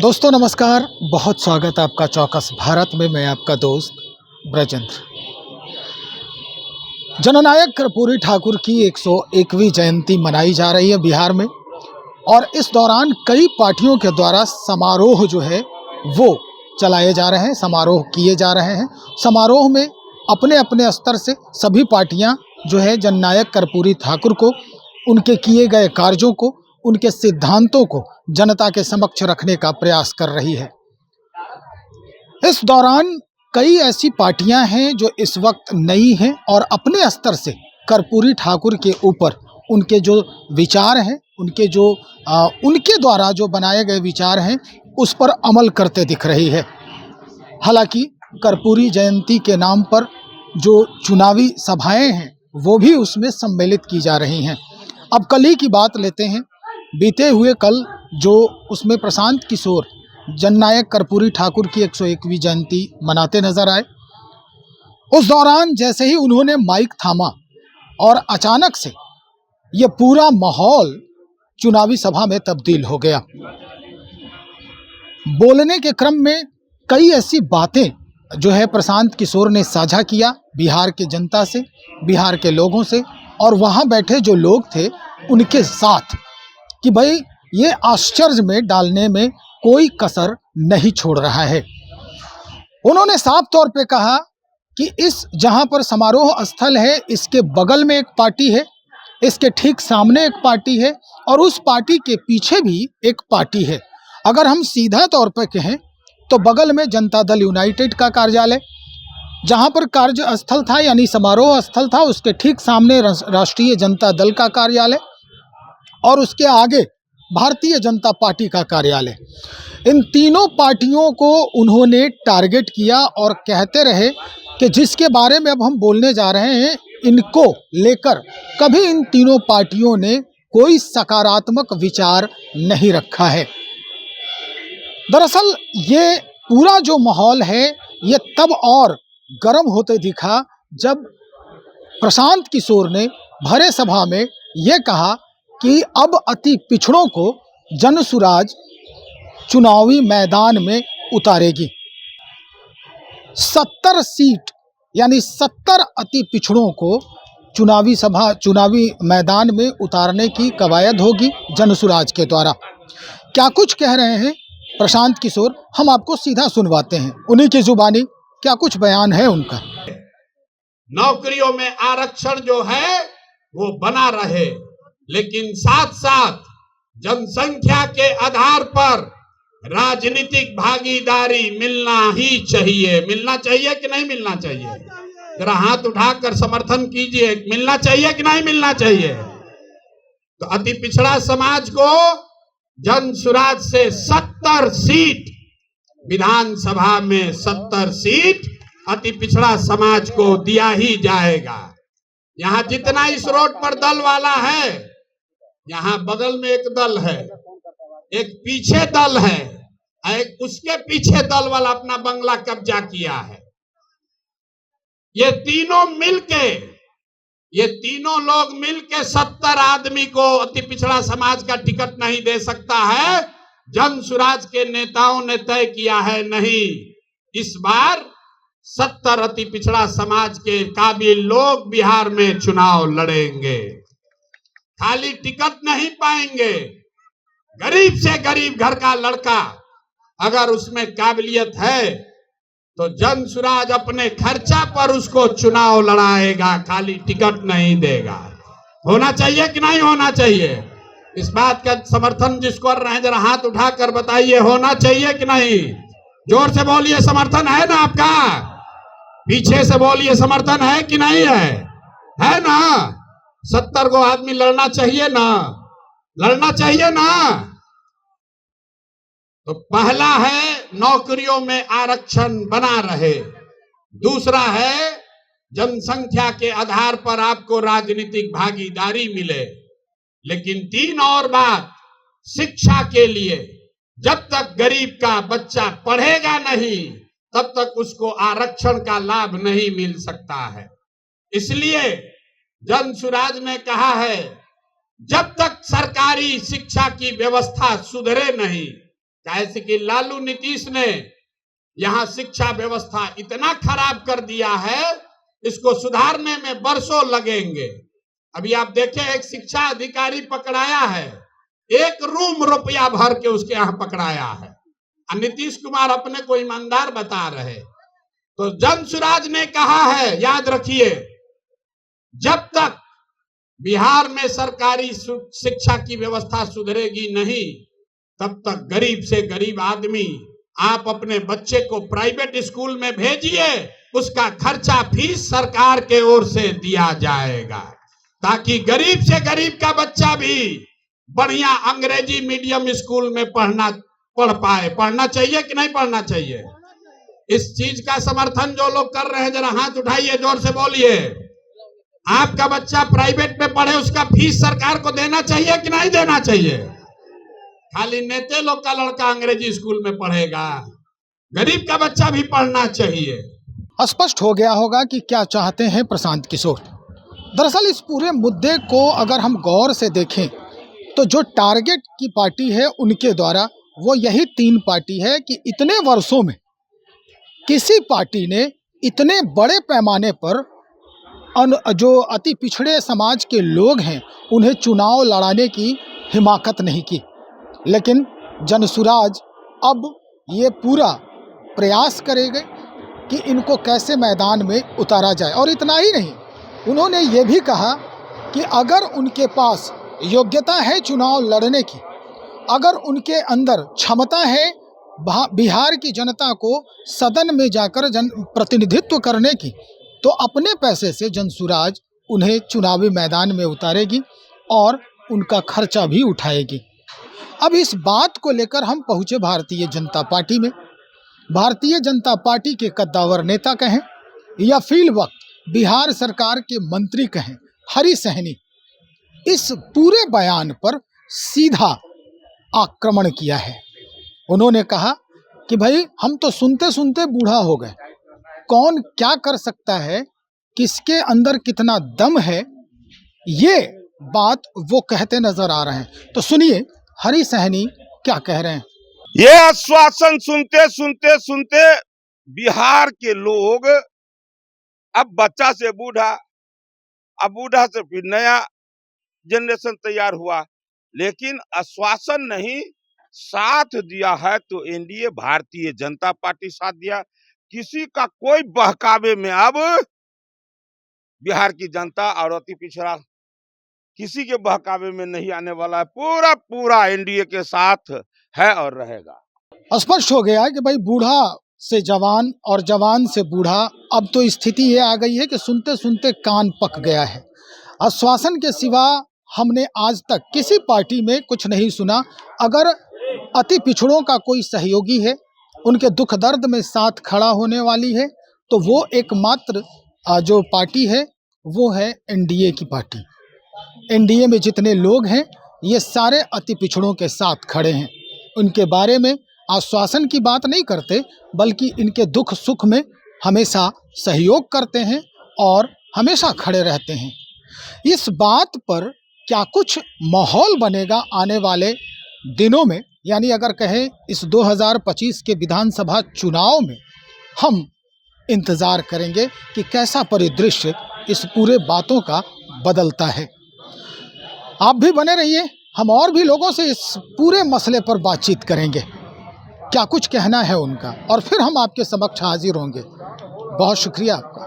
दोस्तों नमस्कार, बहुत स्वागत है आपका चौकस भारत में। मैं आपका दोस्त ब्रजेंद्र। जननायक कर्पूरी ठाकुर की 101वीं जयंती मनाई जा रही है बिहार में, और इस दौरान कई पार्टियों के द्वारा समारोह जो है वो चलाए जा रहे हैं, समारोह किए जा रहे हैं। समारोह में अपने अपने स्तर से सभी पार्टियां जो है जननायक कर्पूरी ठाकुर को, उनके किए गए कार्यों को, उनके सिद्धांतों को जनता के समक्ष रखने का प्रयास कर रही है। इस दौरान कई ऐसी पार्टियां हैं जो इस वक्त नई हैं और अपने स्तर से कर्पूरी ठाकुर के ऊपर उनके जो विचार हैं, उनके द्वारा जो बनाए गए विचार हैं, उस पर अमल करते दिख रही है। हालांकि कर्पूरी जयंती के नाम पर जो चुनावी सभाएं हैं वो भी उसमें सम्मिलित की जा रही हैं। अब कल ही की बात लेते हैं। बीते हुए कल जो उसमें प्रशांत किशोर जननायक कर्पूरी ठाकुर की 101वीं जयंती मनाते नजर आए। उस दौरान जैसे ही उन्होंने माइक थामा और अचानक से ये पूरा माहौल चुनावी सभा में तब्दील हो गया। बोलने के क्रम में कई ऐसी बातें जो है प्रशांत किशोर ने साझा किया बिहार के जनता से, बिहार के लोगों से, और वहाँ बैठे जो लोग थे उनके साथ, कि भाई ये आश्चर्य में डालने में कोई कसर नहीं छोड़ रहा है। उन्होंने साफ तौर पे कहा कि इस जहां पर समारोह स्थल है, इसके बगल में एक पार्टी है, इसके ठीक सामने एक पार्टी है, और उस पार्टी के पीछे भी एक पार्टी है। अगर हम सीधा तौर पर कहें तो बगल में जनता दल यूनाइटेड का कार्यालय, जहां पर कार्य स्थल था यानी समारोह स्थल था, उसके ठीक सामने राष्ट्रीय जनता दल का कार्यालय, और उसके आगे भारतीय जनता पार्टी का कार्यालय। इन तीनों पार्टियों को उन्होंने टारगेट किया और कहते रहे कि जिसके बारे में अब हम बोलने जा रहे हैं, इनको लेकर कभी इन तीनों पार्टियों ने कोई सकारात्मक विचार नहीं रखा है। दरअसल ये पूरा जो माहौल है ये तब और गर्म होते दिखा जब प्रशांत किशोर ने भरे सभा में ये कहा कि अब अति पिछड़ों को जनसुराज चुनावी मैदान में उतारेगी। 70 सीट यानी 70 अति पिछड़ों को चुनावी मैदान में उतारने की कवायद होगी जनसुराज के द्वारा। क्या कुछ कह रहे हैं प्रशांत किशोर, हम आपको सीधा सुनवाते हैं। उन्हीं की जुबानी क्या कुछ बयान है उनका। नौकरियों में आरक्षण जो है वो बना रहे, लेकिन साथ साथ जनसंख्या के आधार पर राजनीतिक भागीदारी मिलना ही चाहिए। मिलना चाहिए कि नहीं मिलना चाहिए? जरा हाथ उठाकर समर्थन कीजिए। मिलना चाहिए कि नहीं मिलना चाहिए? तो अति पिछड़ा समाज को जनसुराज से 70 सीट, विधानसभा में 70 सीट अति पिछड़ा समाज को दिया ही जाएगा। यहाँ जितना इस रोड पर दल वाला है, यहाँ बगल में एक दल है, एक पीछे दल है, एक उसके पीछे दल वाला अपना बंगला कब्जा किया है। ये तीनों लोग मिलके 70 आदमी को अति पिछड़ा समाज का टिकट नहीं दे सकता है। जनसुराज के नेताओं ने तय किया है, नहीं, इस बार 70 अति पिछड़ा समाज के काबिल लोग बिहार में चुनाव लड़ेंगे। खाली टिकट नहीं पाएंगे। गरीब से गरीब घर का लड़का अगर उसमें काबिलियत है तो जनसुराज अपने खर्चा पर उसको चुनाव लड़ाएगा, खाली टिकट नहीं देगा। होना चाहिए कि नहीं होना चाहिए? इस बात का समर्थन जिसको कर रहे हैं जरा हाथ उठाकर बताइए, होना चाहिए कि नहीं? जोर से बोलिए, समर्थन है ना आपका? पीछे से बोलिए, समर्थन है कि नहीं है? है ना? 70 को आदमी लड़ना चाहिए ना? लड़ना चाहिए ना? तो पहला है नौकरियों में आरक्षण बना रहे। दूसरा है जनसंख्या के आधार पर आपको राजनीतिक भागीदारी मिले। लेकिन तीन और बात, शिक्षा के लिए जब तक गरीब का बच्चा पढ़ेगा नहीं तब तक उसको आरक्षण का लाभ नहीं मिल सकता है। इसलिए जनसुराज ने कहा है, जब तक सरकारी शिक्षा की व्यवस्था सुधरे नहीं कैसे कि लालू नीतीश ने यहाँ शिक्षा व्यवस्था इतना खराब कर दिया है, इसको सुधारने में बरसों लगेंगे। अभी आप देखें, एक शिक्षा अधिकारी पकड़ाया है, 1 रूम रुपया भर के उसके यहाँ पकड़ाया है। नीतीश कुमार अपने को ईमानदार बता रहे। तो जनसुराज ने कहा है, याद रखिए, जब तक बिहार में सरकारी शिक्षा की व्यवस्था सुधरेगी नहीं, तब तक गरीब से गरीब आदमी, आप अपने बच्चे को प्राइवेट स्कूल में भेजिए, उसका खर्चा फीस सरकार के ओर से दिया जाएगा, ताकि गरीब से गरीब का बच्चा भी बढ़िया अंग्रेजी मीडियम स्कूल में पढ़ पाए। पढ़ना चाहिए कि नहीं पढ़ना चाहिए? इस चीज का समर्थन जो लोग कर रहे हैं, जरा हाथ उठाइए, जोर से बोलिए। आपका बच्चा प्राइवेट में पढ़े, उसका फीस सरकार को देना चाहिए कि नहीं देना चाहिए? खाली नेते लोग का लड़का अंग्रेजी स्कूल में पढ़ेगा, गरीब का बच्चा भी पढ़ना चाहिए। स्पष्ट हो गया होगा कि क्या चाहते हैं प्रशांत किशोर। दरअसल इस पूरे मुद्दे को अगर हम गौर से देखें तो जो टारगेट की पार्टी है उनके द्वारा, वो यही 3 पार्टी है कि इतने वर्षों में किसी पार्टी ने इतने बड़े पैमाने पर जो अति पिछड़े समाज के लोग हैं उन्हें चुनाव लड़ाने की हिमाकत नहीं की। लेकिन जनसुराज अब ये पूरा प्रयास करेंगे कि इनको कैसे मैदान में उतारा जाए। और इतना ही नहीं, उन्होंने ये भी कहा कि अगर उनके पास योग्यता है चुनाव लड़ने की, अगर उनके अंदर क्षमता है बिहार की जनता को सदन में जाकर प्रतिनिधित्व करने की, तो अपने पैसे से जनसुराज उन्हें चुनावी मैदान में उतारेगी और उनका खर्चा भी उठाएगी। अब इस बात को लेकर हम पहुँचे भारतीय जनता पार्टी में। भारतीय जनता पार्टी के कद्दावर नेता कहें या फील वक्त बिहार सरकार के मंत्री कहें, हरी सहनी, इस पूरे बयान पर सीधा आक्रमण किया है। उन्होंने कहा कि भाई हम तो सुनते सुनते बूढ़ा हो गए, कौन क्या कर सकता है, किसके अंदर कितना दम है, ये बात वो कहते नजर आ रहे हैं। तो सुनिए हरी सहनी क्या कह रहे हैं। ये आश्वासन सुनते सुनते सुनते बिहार के लोग अब बच्चा से बूढ़ा, अब बूढ़ा से फिर नया जनरेशन तैयार हुआ, लेकिन आश्वासन नहीं साथ दिया है तो एनडीए भारतीय जनता पार्टी साथ दिया। किसी का कोई बहकावे में अब बिहार की जनता और अति पिछड़ा किसी के बहकावे में नहीं आने वाला है। पूरा पूरा एनडीए के साथ है और रहेगा। स्पष्ट हो गया कि भाई बूढ़ा से जवान और जवान से बूढ़ा, अब तो स्थिति ये आ गई है कि सुनते सुनते कान पक गया है। आश्वासन के सिवा हमने आज तक किसी पार्टी में कुछ नहीं सुना। अगर अति पिछड़ों का कोई सहयोगी है, उनके दुख दर्द में साथ खड़ा होने वाली है, तो वो एकमात्र जो पार्टी है वो है एनडीए की पार्टी। एनडीए में जितने लोग हैं ये सारे अति पिछड़ों के साथ खड़े हैं। उनके बारे में आश्वासन की बात नहीं करते, बल्कि इनके दुख सुख में हमेशा सहयोग करते हैं और हमेशा खड़े रहते हैं। इस बात पर क्या कुछ माहौल बनेगा आने वाले दिनों में, यानी अगर कहें इस 2025 के विधानसभा चुनाव में, हम इंतज़ार करेंगे कि कैसा परिदृश्य इस पूरे बातों का बदलता है। आप भी बने रहिए, हम और भी लोगों से इस पूरे मसले पर बातचीत करेंगे, क्या कुछ कहना है उनका, और फिर हम आपके समक्ष हाजिर होंगे। बहुत शुक्रिया आपका।